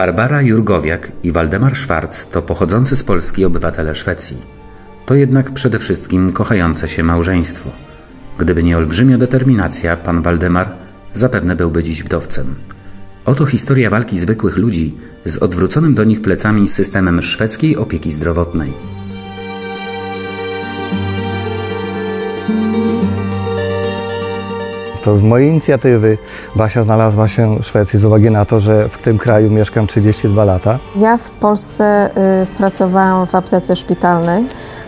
Barbara Jurgowiak i Waldemar Schwarz to pochodzący z Polski obywatele Szwecji. To jednak przede wszystkim kochające się małżeństwo. Gdyby nie olbrzymia determinacja, pan Waldemar zapewne byłby dziś wdowcem. Oto historia walki zwykłych ludzi z odwróconym do nich plecami systemem szwedzkiej opieki zdrowotnej. To z mojej inicjatywy Basia znalazła się w Szwecji z uwagi na to, że w tym kraju mieszkam 32 lata. Ja w Polsce pracowałam w aptece szpitalnej.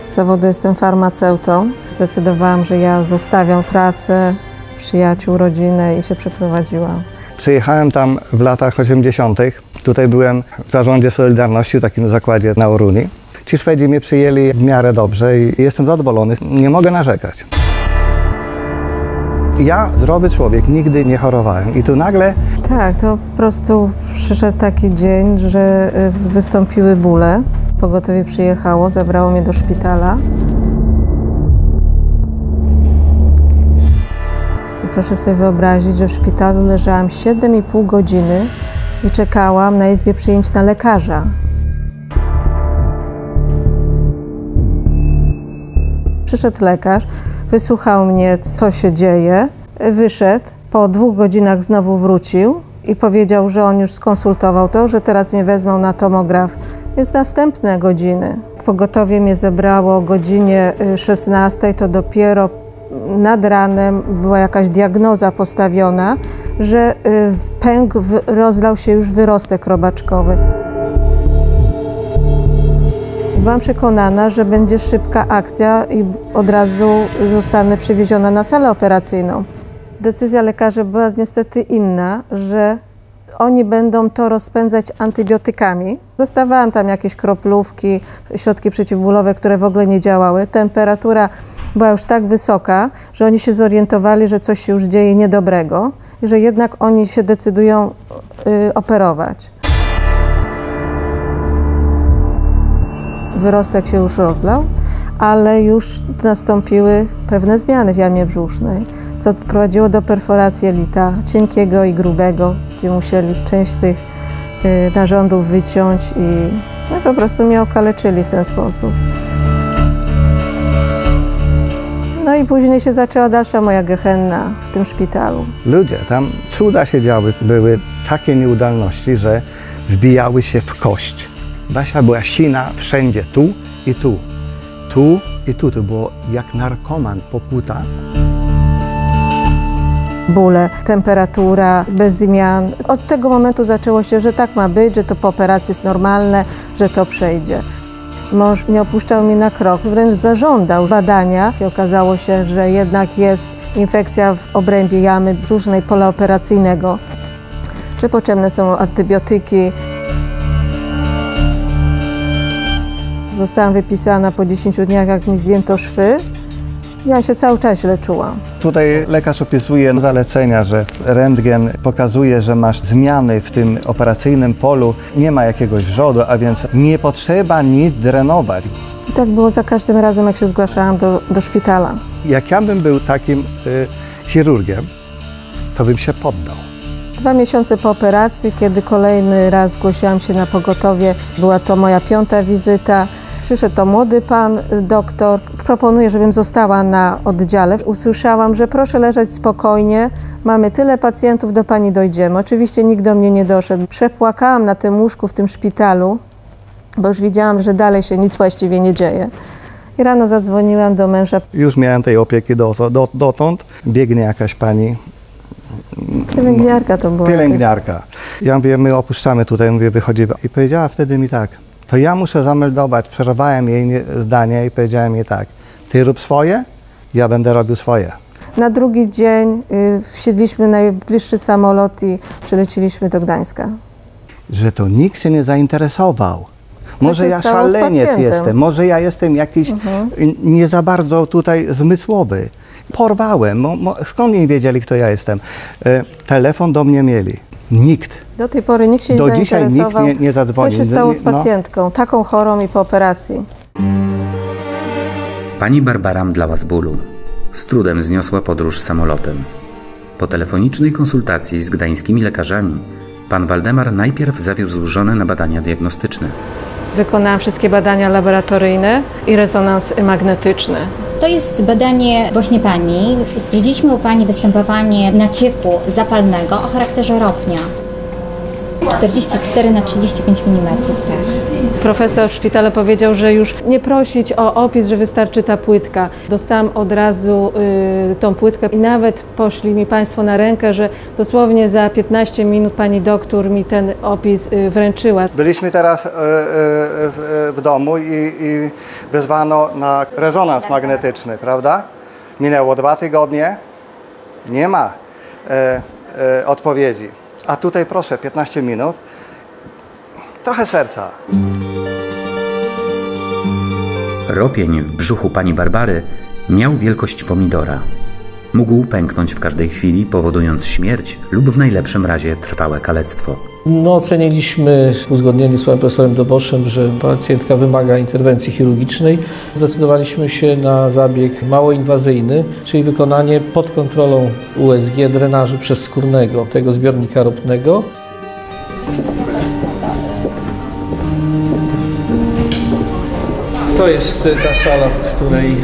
Z zawodu jestem farmaceutą. Zdecydowałam, że ja zostawiam pracę, przyjaciół, rodzinę i się przeprowadziłam. Przyjechałem tam w latach 80. Tutaj byłem w zarządzie Solidarności, w takim zakładzie na Oruni. Ci Szwedzi mnie przyjęli w miarę dobrze i jestem zadowolony. Nie mogę narzekać. Ja, zdrowy człowiek, nigdy nie chorowałem i tu nagle... Tak, to po prostu przyszedł taki dzień, że wystąpiły bóle. Pogotowie przyjechało, zabrało mnie do szpitala. I proszę sobie wyobrazić, że w szpitalu leżałam 7,5 godziny i czekałam na izbie przyjęć na lekarza. Przyszedł lekarz, wysłuchał mnie, co się dzieje, wyszedł, po 2 godzinach znowu wrócił i powiedział, że on już skonsultował to, że teraz mnie wezmą na tomograf. Więc następne godziny. Pogotowie mnie zebrało o godzinie 16, to dopiero nad ranem była jakaś diagnoza postawiona, że rozlał się już wyrostek robaczkowy. Byłam przekonana, że będzie szybka akcja i od razu zostanę przywieziona na salę operacyjną. Decyzja lekarzy była niestety inna, że oni będą to rozpędzać antybiotykami. Dostawałam tam jakieś kroplówki, środki przeciwbólowe, które w ogóle nie działały. Temperatura była już tak wysoka, że oni się zorientowali, że coś się już dzieje niedobrego i że jednak oni się decydują operować. Wyrostek się już rozlał, ale już nastąpiły pewne zmiany w jamie brzusznej, co prowadziło do perforacji jelita cienkiego i grubego, gdzie musieli część tych narządów wyciąć i po prostu mnie okaleczyli w ten sposób. No i później się zaczęła dalsza moja gehenna w tym szpitalu. Ludzie, tam cuda się działy. Były takie nieudolności, że wbijały się w kość. Basia była sina wszędzie, tu i tu. Tu i tu. To było jak narkoman, pokuta. Bóle, temperatura, bez zmian. Od tego momentu zaczęło się, że tak ma być, że to po operacji jest normalne, że to przejdzie. Mąż nie opuszczał mnie na krok, wręcz zażądał badania. I okazało się, że jednak jest infekcja w obrębie jamy brzusznej poleoperacyjnego, że potrzebne są antybiotyki. Zostałam wypisana po 10 dniach, jak mi zdjęto szwy. Ja się cały czas źle czułam. Tutaj lekarz opisuje zalecenia, że rentgen pokazuje, że masz zmiany w tym operacyjnym polu, nie ma jakiegoś wrzodu, a więc nie potrzeba nic drenować. I tak było za każdym razem, jak się zgłaszałam do szpitala. Jak ja bym był takim chirurgiem, to bym się poddał. 2 miesiące po operacji, kiedy kolejny raz zgłosiłam się na pogotowie, była to moja 5. wizyta. Przyszedł to młody pan doktor, proponuje, żebym została na oddziale. Usłyszałam, że proszę leżeć spokojnie, mamy tyle pacjentów, do pani dojdziemy. Oczywiście nikt do mnie nie doszedł. Przepłakałam na tym łóżku w tym szpitalu, bo już widziałam, że dalej się nic właściwie nie dzieje. I rano zadzwoniłam do męża. Już miałem tej opieki dotąd. Biegnie jakaś pani. Pielęgniarka to była. Pielęgniarka. Ja mówię, my opuszczamy tutaj, mówię, wychodzi. I powiedziała wtedy mi tak, to ja muszę zameldować. Przerwałem jej zdanie i powiedziałem jej tak, ty rób swoje, ja będę robił swoje. Na drugi dzień wsiedliśmy na najbliższy samolot i przyleciliśmy do Gdańska. Że to nikt się nie zainteresował. Może ja szaleniec jestem, może ja jestem jakiś nie za bardzo tutaj zmysłowy. Porwałem, skąd nie wiedzieli, kto ja jestem. Telefon do mnie mieli. Nikt. Do tej pory nikt się nie zainteresował. Do dzisiaj nikt nie zadzwonił. Co się stało z pacjentką, taką chorą i po operacji? Pani Barbara mdlała z bólu. Z trudem zniosła podróż samolotem. Po telefonicznej konsultacji z gdańskimi lekarzami pan Waldemar najpierw zawiózł żonę na badania diagnostyczne. Wykonałam wszystkie badania laboratoryjne i rezonans magnetyczny. To jest badanie właśnie pani. Stwierdziliśmy u pani występowanie nacieku zapalnego o charakterze ropnia. 44 na 35 mm, tak. Profesor w szpitalu powiedział, że już nie prosić o opis, że wystarczy ta płytka. Dostałam od razu tą płytkę i nawet poszli mi Państwo na rękę, że dosłownie za 15 minut pani doktor mi ten opis wręczyła. Byliśmy teraz w domu i wezwano na rezonans magnetyczny, prawda? Minęło 2 tygodnie, nie ma odpowiedzi. A tutaj proszę, 15 minut, trochę serca. Ropień w brzuchu pani Barbary miał wielkość pomidora. Mógł pęknąć w każdej chwili, powodując śmierć lub w najlepszym razie trwałe kalectwo. Oceniliśmy w uzgodnieniu z panem profesorem Doboszem, że pacjentka wymaga interwencji chirurgicznej. Zdecydowaliśmy się na zabieg małoinwazyjny, czyli wykonanie pod kontrolą USG drenażu przezskórnego tego zbiornika ropnego. To jest ta sala, w której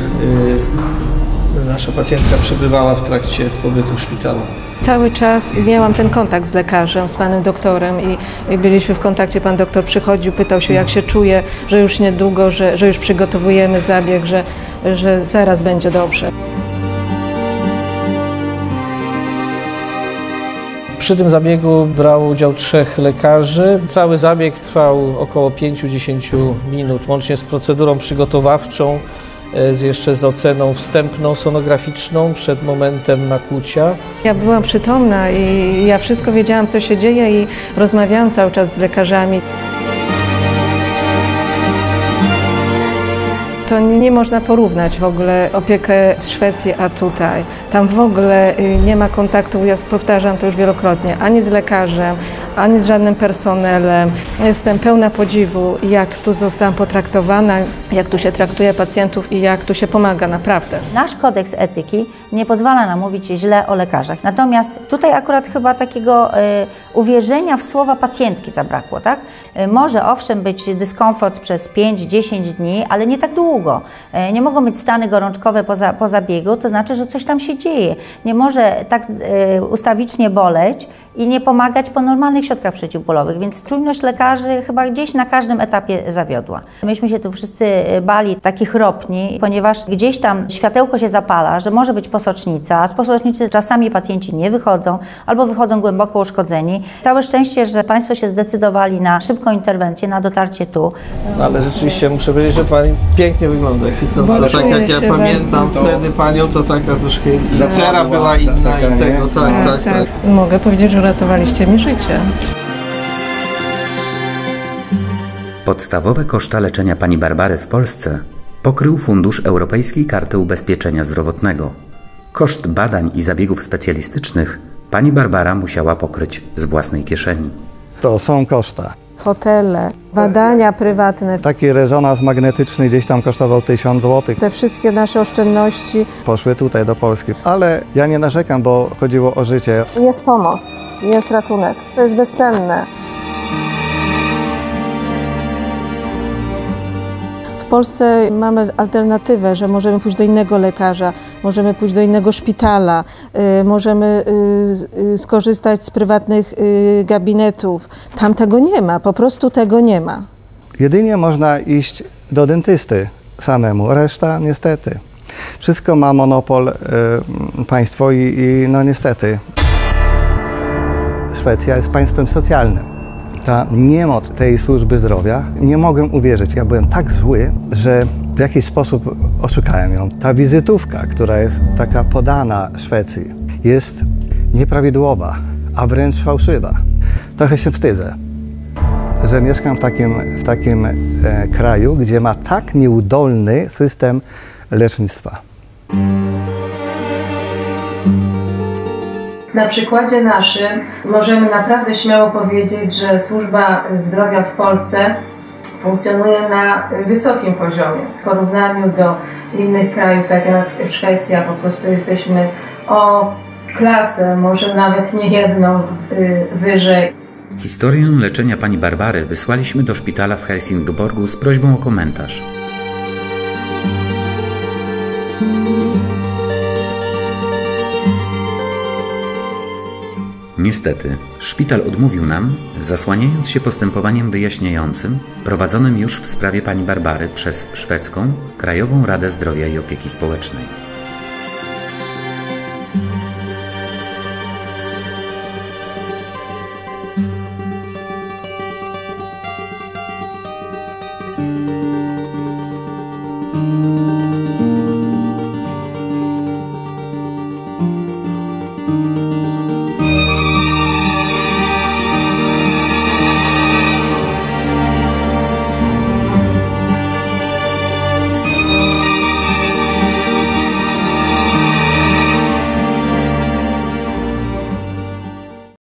nasza pacjentka przebywała w trakcie pobytu w szpitalu. Cały czas miałam ten kontakt z lekarzem, z panem doktorem i byliśmy w kontakcie. Pan doktor przychodził, pytał się, jak się czuje, że już niedługo, że już przygotowujemy zabieg, że zaraz będzie dobrze. Przy tym zabiegu brało udział 3 lekarzy. Cały zabieg trwał około 5-10 minut, łącznie z procedurą przygotowawczą, jeszcze z oceną wstępną, sonograficzną przed momentem nakłucia. Ja byłam przytomna i ja wszystko wiedziałam, co się dzieje i rozmawiałam cały czas z lekarzami. To nie można porównać w ogóle opiekę w Szwecji, a tutaj. Tam w ogóle nie ma kontaktu, ja powtarzam to już wielokrotnie, ani z lekarzem, ani z żadnym personelem. Jestem pełna podziwu, jak tu zostałam potraktowana, jak tu się traktuje pacjentów i jak tu się pomaga naprawdę. Nasz kodeks etyki nie pozwala nam mówić źle o lekarzach. Natomiast tutaj akurat chyba takiego uwierzenia w słowa pacjentki zabrakło, tak? Może owszem być dyskomfort przez 5-10 dni, ale nie tak długo. Nie mogą być stany gorączkowe po zabiegu, to znaczy, że coś tam się dzieje. Nie może tak ustawicznie boleć i nie pomagać po normalnych środkach przeciwbólowych, więc czujność lekarzy chyba gdzieś na każdym etapie zawiodła. Myśmy się tu wszyscy bali takich ropni, ponieważ gdzieś tam światełko się zapala, że może być posocznica, a z posocznicy czasami pacjenci nie wychodzą albo wychodzą głęboko uszkodzeni. Całe szczęście, że Państwo się zdecydowali na szybką interwencję, na dotarcie tu. No, ale rzeczywiście muszę powiedzieć, że Pani pięknie wygląda, kwitnąca. Tak jak ja pamiętam wtedy Panią, to taka troszkę cera była inna i tego, tak. Mogę powiedzieć, że uratowaliście mi życie. Podstawowe koszta leczenia pani Barbary w Polsce pokrył Fundusz Europejskiej Karty Ubezpieczenia Zdrowotnego. Koszt badań i zabiegów specjalistycznych pani Barbara musiała pokryć z własnej kieszeni. To są koszta. Hotele, badania prywatne. Taki rezonans magnetyczny gdzieś tam kosztował 1000 zł. Te wszystkie nasze oszczędności. Poszły tutaj do Polski. Ale ja nie narzekam, bo chodziło o życie. Jest pomoc, jest ratunek. To jest bezcenne. W Polsce mamy alternatywę, że możemy pójść do innego lekarza, możemy pójść do innego szpitala, możemy skorzystać z prywatnych gabinetów. Tam tego nie ma, po prostu tego nie ma. Jedynie można iść do dentysty samemu, reszta niestety. Wszystko ma monopol państwo i no niestety. Szwecja jest państwem socjalnym. Ta niemoc tej służby zdrowia, nie mogłem uwierzyć. Ja byłem tak zły, że w jakiś sposób oszukałem ją. Ta wizytówka, która jest taka podana Szwecji, jest nieprawidłowa, a wręcz fałszywa. Trochę się wstydzę, że mieszkam w takim kraju, gdzie ma tak nieudolny system lecznictwa. Na przykładzie naszym możemy naprawdę śmiało powiedzieć, że służba zdrowia w Polsce funkcjonuje na wysokim poziomie. W porównaniu do innych krajów, tak jak Szwecja, po prostu jesteśmy o klasę, może nawet nie jedną wyżej. Historię leczenia pani Barbary wysłaliśmy do szpitala w Helsingborgu z prośbą o komentarz. Niestety, szpital odmówił nam, zasłaniając się postępowaniem wyjaśniającym prowadzonym już w sprawie pani Barbary przez szwedzką Krajową Radę Zdrowia i Opieki Społecznej.